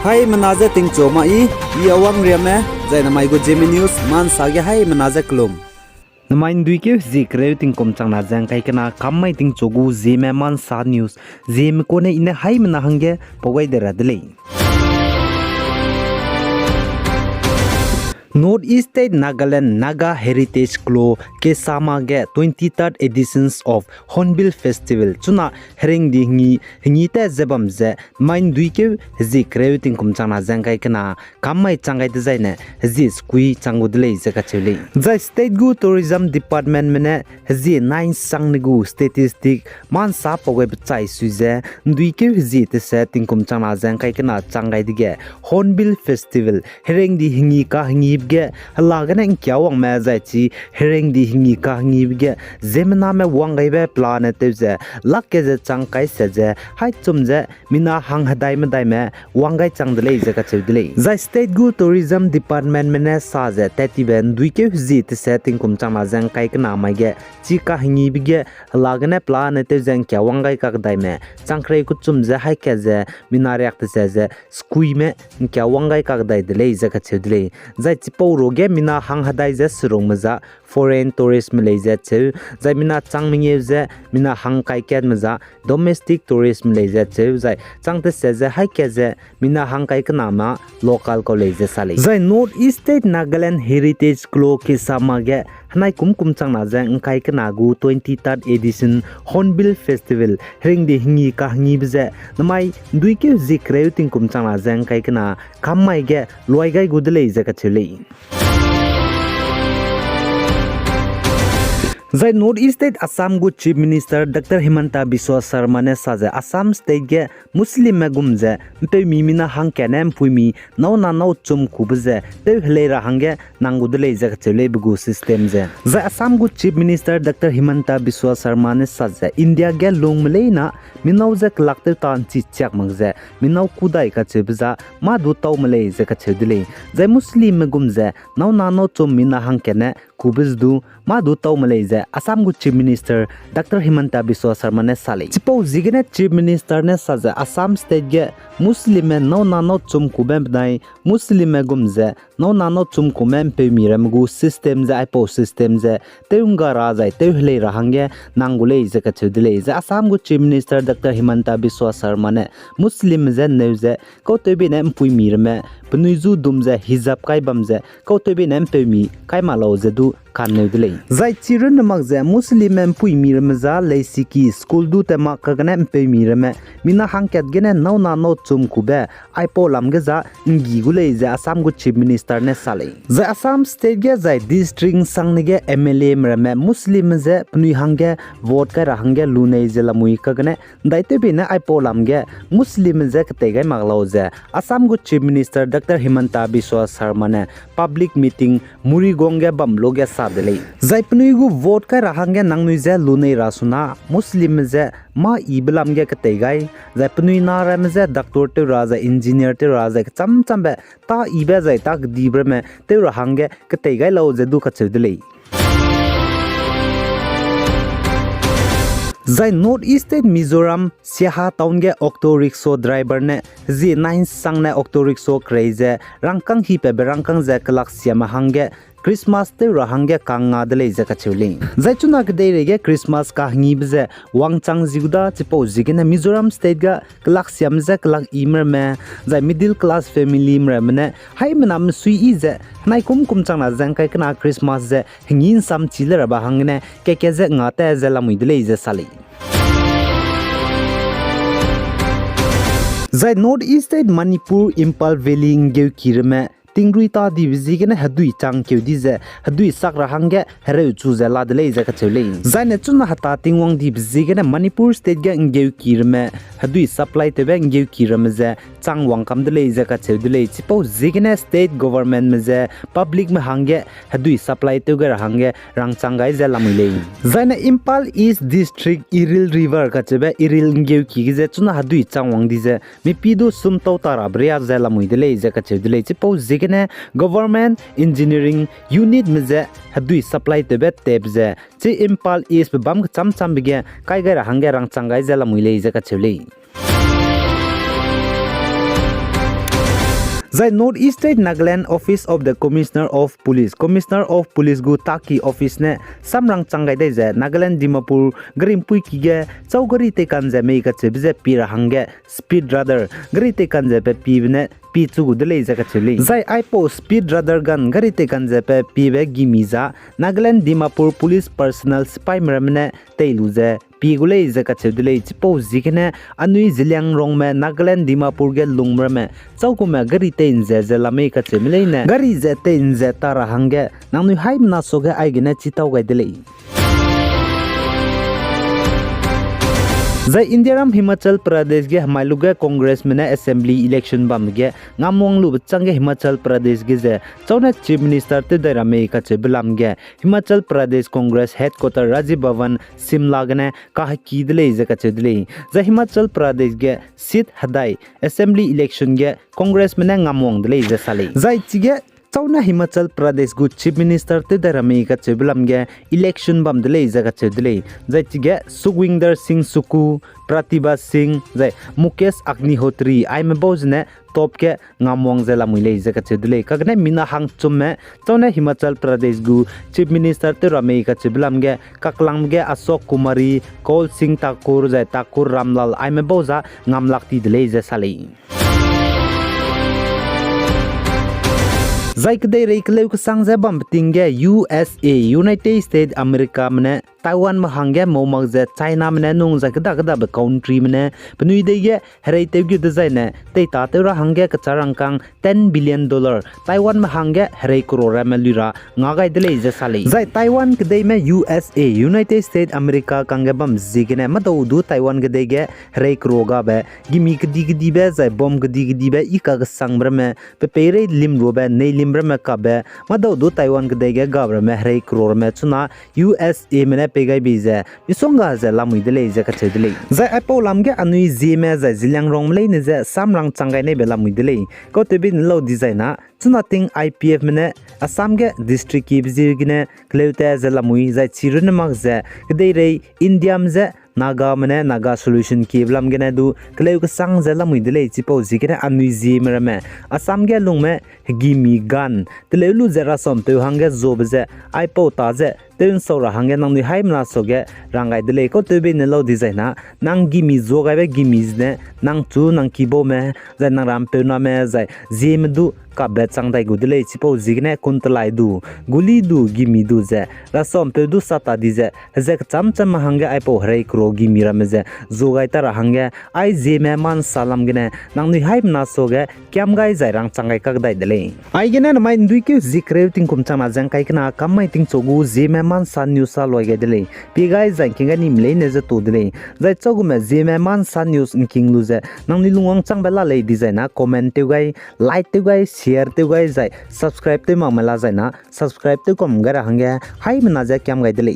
Hai menaza ting choma I awang riame zai na mai go Zeme news man sage hai menaza klum. Namain dui ke zik reu ting kom chang na jang kai kana kamai ting chogu Zeme man sa news Zeme ko ne ine hai mena hange pogai de radle Northeast State Nagaland Naga Heritage Klo ke sama ge 23rd editions of Hornbill Festival chuna hereng di hingi te zebam ze main dui ke zik reu ting kom chang na jang kai kana kamai changai de zai ne zi skui changu de ze ka chele the state gu tourism department mene zi 9 sang gu statistic man sa pogoi chai suize dui ke zi te se ting kom chang na jang kai kana changai de ge Hornbill Festival hereng di hingi ka hingi ge halagana kyawang ma zai chi hereng di hingi ka hingi ge zemna me wangai be planet te ze lakke ze changkai se ze hai chum ze mina hang hadai me dai me wangai chang de le ze ka chudle zai state gu tourism department mene sa ze 30 dui ke zi te setting kum chang ma jang kai ka na mai ge chi ka hingi ge halagana planet te zeng kyawangai ka dai me changkrei ku chum ze hai ke ze mina react se ze skui me kyawangai ka dai de le ze ka chudle zai Poro ge mina hang hadai ze srong maza foreign tourist Malaysia che zai mina changming ze mina hang kai ket maza domestic tourist Malaysia che zai changte se ze hai ke ze mina hang kai kana ma local college sale zai Northeast State Nagaland Heritage Klo ke sama ge hanai kum chang na jang kai kana gu 23rd edition Hornbill Festival hring de hingi ka hingi bze namai dui ke zikreu ting kum chang na jang kai kana kamai ge loi gai gudle ze ka chele Zai Northeast State Assam gu Chief Minister Dr. Himanta Biswa Sarma ne saje Assam State ge Muslim megum je pe mimina hang kenem puimi no na no chum kubze te hlera hange nangudle je chele bugu system je Zai Assam gu Chief Minister Dr. Himanta Biswa Sarma ne saje India ge longmle na minau je klakter tan chi chak mangje minau kudai ka chebza ma du tawmle je ka chedle Zai Muslim megum je no na no chum mina hang kene kubzdu ma du tawmle je Assam gu Chief Minister Dr. Himanta Biswa Sarma ne sale chipo zigene Chief Minister ne saje Assam State ge Muslim no na no chum kubem dai Muslim gumze no na no chum kumem pe miram gu system je ipo system je teunga rajai tehle rahange nangule je ka chudle je Assam gu Chief Minister Dr. Himanta Biswa Sarma ne Muslim je neuze ko tebe ne pui mirme pnuizu dumje hijab kai bamje ko tebe ne pe mi kai malo je du kan neudle zai chirun magze Muslim pui mirmza leisiki school du te makagane pe mirme mina hangket gene no na no chum kube ipo lamge za ngi gule je Assam gu Chief Minister ne sale za Assam State ge zai district sangne ge MLA mrame Muslim je pnui hange vote ka rahange lune je lamui kagane daite be na ipo lamge Muslim je kte gai maglo je Assam gu Chief Minister Dr. Himanta Biswa Sarma ne public meeting muri gonge bamloge sadele zai pnui gu vote ka rahange nangnui je lune rasuna Muslim je ma iblam ge kte gai zai pnui na ram je doctor te raja engineer te raja cham cham be ta ibe zai tak dibre me te rahange kte gai lo je du ka chedle Zai Northeast State Mizoram Siaha town ge auto rickshaw driver ne zi 9 sang ne auto rickshaw craze rangkang hi pe berangkang ze klak siama hange Christmas te rahange kanga dele je ka chule zai chuna ke de ge Christmas ka ngi bze wangchang ziguda chipo zigene Mizoram State ga klak siam ze klak imer me zai middle class family mer mene hai manam sui i je nai kum chang na jang kai kana Christmas je hingin sam chilera ba hangne ke je nga te je lamui dele je sale Zai Northeast State Manipur Impal Valley ngeu kirme Tingrui ta divisi gene hadui chang keu dize hadui sakra hange hereu chu zela de le ka chule zaine chuna hata tingwang divisi gene Manipur State ge ngeu kirme hadui supply te be ngeu kirme ze changwang kam de le ka chudle chipo zigene state government me ze public me hange hadui supply te ge hange rangchangai ze lamile zaine Impal East District Iril River ka chebe Iril ngeu ki ge chuna hadui changwang dize mi pidu sum to tara bria ze lamui de le ka chudle chipo government engineering unit meze hadui supply tebe tebze chi Impal East bam cham cham bige kai ga hange rang changai jela muile je ka chule Zai North East State Nagaland Office of the Commissioner of Police gu taki office ne samrang changai dai je Nagaland Dimapur Grimpui ki ge chaugari te kan je mei ka chebje pira hange speed radar gari te kan je pe pibne pi chu gudle ja ka cheli zai ipo speed radar gun gari te kan je pe pibe gimiza Nagaland Dimapur Police Personnel Spy Mramne teilu je pigule ja ka chedule chipo zikne anui zilyang rong me Nagaland Dimapur ge lungmra me chaukuma gari te inje je lame ka chemile ne gari je te inje tara hange nangnu haimna soge aigene chitau ga dile Zai Indiaram Himachal Pradesh ge Hmailuga Congress mena Assembly election bam ge ngamong lu change Himachal Pradesh ge je chawna Chief Minister te darame ka chebilam ge Himachal Pradesh Congress headquarter Rajiv Bhavan Simla gane ka kidle je ka chedle Zai Himachal Pradesh ge seat hadai Assembly election ge Congress mena ngamong dle je sale Zai chige Chawna Himachal Pradesh gu Chief Minister te darame ka chebilam ge election bam dele jaga chedle jai chige Sukhwinder Singh Suku Pratibha Singh jai Mukesh Agnihotri aime bojne top ke ngamong jela muile jaga chedle kagne mina hang chumme Chawna Himachal Pradesh gu Chief Minister te rame ka chebilam ge kaklang ge Ashok Kumari Kol Singh Thakur jai Thakur Ramlal aime boja ngamlakti dele je sale Zai kdai rei kleu ka sang za bam tinge USA United States America mane Taiwan ma hangge momag za China mane nung za kada ba country mane pnui de ye herei te gyu de zai ne te ta te ra hangge ka charang kang $10 billion Taiwan ma hangge herei crore ma lira nga gai de le za sale zai Taiwan kdai me USA United States America kangge bam zigene ma do du Taiwan kdai ge herei kroga ba gimi kdi be zai bom kdi be ika ga sang bra me pe pere lim ro ba nei lim bra me ka be ma do du Taiwan kdai ge ga bra me herei crore me chuna USA mane pegai bize misonga za lamui dele za ka chedele za apple lamge anui zeme za zilyang rong mle ne za samrang changai ne bela mui dele ko tebin lo designa chuna ting IPF mane Assam ge district ki bizirgine kleuta za lamui za chirun mag za gdei re India mze Naga mane Naga solution ki blam gene du kleu ka sang za lamui dele chipo zikene anui zeme rame Assam ge lungme gimi gan telelu zera som te hange zob ze ipo ta ze ten sora hange nang ni haimna soge rangai dele ko tebe ne lo designa nang gimi zoga be gimi ne nang chu nang kibo me za nang ram pe na me za zem du ka be chang dai gudele chipo zigne kuntlai du guli du gimi du ze rasom pe du sata di ze ze cham cham hange ipo hrei kro gimi ram ze zogai tar hange ai zeme man salam gene nang ni haimna soge kyam gai zai rang changai kak dai dele ai gene na mai ndui ke zikre ting kum chama jang kai kana kam mai ting chogu zeme man san news sa loi ge dele pi gai jang kinga nim le ne ze to dele zai chogu me zeme man san news in king lu ze nang ni lungwang chang bela le design na comment te gai like te gai share te gai zai subscribe te ma mala zai na subscribe te kom gara hangya hai mena ja kyam gai dele